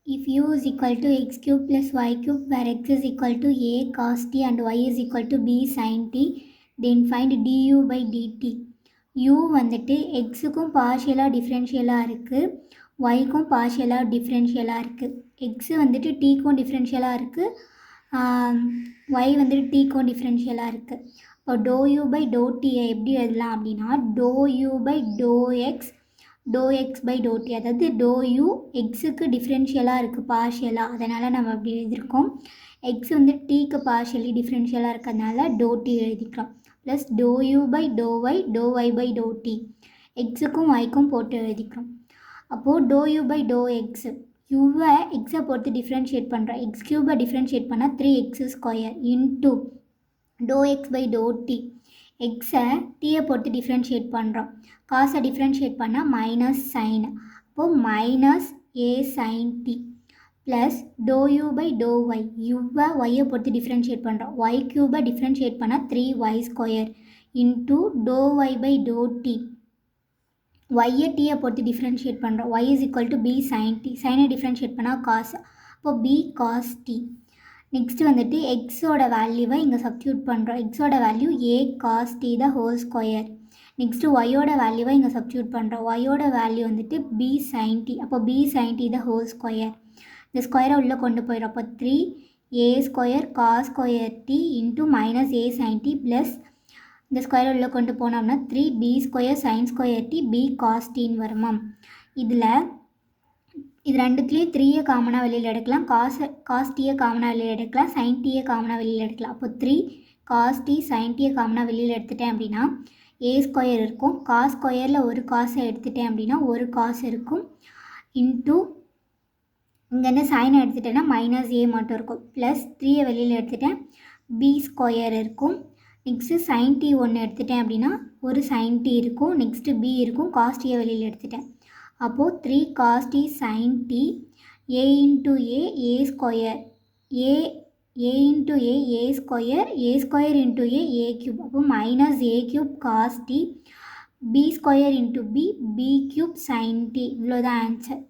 If u is equal to x cube plus y cube where x is equal to a cos t and y is equal to b sin t, then find du by dt. u வந்துட்டு xக்கும் பார்ஷியலாக டிஃப்ரென்ஷியலாக இருக்குது, yக்கும் பார்ஷியலாக டிஃப்ரென்ஷியலாக இருக்குது. x வந்துட்டு tக்கும் டிஃப்ரென்ஷியலாக இருக்குது, y வந்துட்டு tக்கும் டிஃப்ரென்ஷியலாக இருக்குது. இப்போ டோ யூ பை டோ டியை எப்படி எழுதலாம் அப்படின்னா டோ you by to X by to T, அதாவது டோ யூ எக்ஸுக்கு டிஃப்ரென்ஷியலாக இருக்குது பார்ஷியலாக, அதனால் நம்ம அப்படி எழுதியிருக்கோம். எக்ஸ் வந்து டீக்கு பார்ஷியலி டிஃப்ரென்ஷியலாக இருக்கிறதுனால டோ டி எழுதிக்கிறோம். Plus doh you by doh y by to t, எக்ஸுக்கும் ஒய்க்கும் போட்டு எழுதிக்கிறோம். அப்போது doh you by to x, யூவை எக்ஸை பொறுத்து டிஃப்ரென்ஷியேட் பண்ணுறோம். எக்ஸ் க்யூபை டிஃப்ரென்ஷியேட் பண்ணால் 3x² into doh X by to t, எக்ஸை டீயை பொறுத்து டிஃப்ரென்ஷியேட் பண்ணுறோம். காசை டிஃப்ரென்ஷியேட் பண்ணால் மைனஸ் சைன், அப்போது minus a sine t plus doh you by doh y, யூவை ஒய்யை பொறுத்து டிஃப்ரென்ஷியேட் பண்ணுறோம். ஒய் க்யூபை டிஃப்ரென்ஷியேட் பண்ணால் 3y² into doh y by to t, ஒய்யை டீயை பொறுத்து டிஃப்ரென்ஷியேட் பண்ணுறோம். Y is equal to b sine t, சைனை டிஃப்ரென்ஷியேட் பண்ணால் காஸ், அப்போது பி காஸ் டி. நெக்ஸ்ட் வந்துட்டு எக்ஸோட வேல்யூவை இங்கே சப்ஸ்டியூட் பண்ணுறோம். எக்ஸோட value a cos t the whole square. Next ஒய்யோட வேல்யூவை இங்கே சப்ஸ்டியூட் பண்ணுறோம். ஒய்யோட வேல்யூ வந்துட்டு பி சைன் டி, அப்போ b sine t the whole square. இந்த ஸ்கொயரை உள்ளே கொண்டு போயிடும். அப்போ 3a² cos square t into minus a sine t plus இந்த ஸ்கொயரை உள்ளே கொண்டு போனோம்னா 3b² sine square t b cos டின்னு வருமா. இது ரெண்டுத்துலேயும் 3யை காமனாக வெளியில் எடுக்கலாம், காஸ் டீயை காமனாக வெளியில் எடுக்கலாம், சைன் டீயை காமனாக வெளியில் எடுக்கலாம். அப்போ 3 காஸ் டி சைன் டீயை காமனாக வெளியில் எடுத்துட்டேன் அப்படின்னா a² இருக்கும். காஸ் ஸ்கொயரில் ஒரு காசை எடுத்துட்டேன் அப்படின்னா ஒரு காசு இருக்கும், இன்ட்டு இங்கேருந்து சைனை எடுத்துட்டேன்னா மைனஸ் ஏ மட்டும் இருக்கும், ப்ளஸ் 3யை வெளியில் எடுத்துட்டேன் b² இருக்கும். நெக்ஸ்ட்டு சைன் டி ஒன்று எடுத்துட்டேன் அப்படின்னா ஒரு சைன் டி இருக்கும், நெக்ஸ்ட்டு b இருக்கும், காஸ் டீயை வெளியில் எடுத்துட்டேன். அப்போது 3 cos t sin t a into a² a into a² into a³ அப்போ minus a³ cos t b² into b b³ sin t, இவ்வளோதான் ஆன்சர்.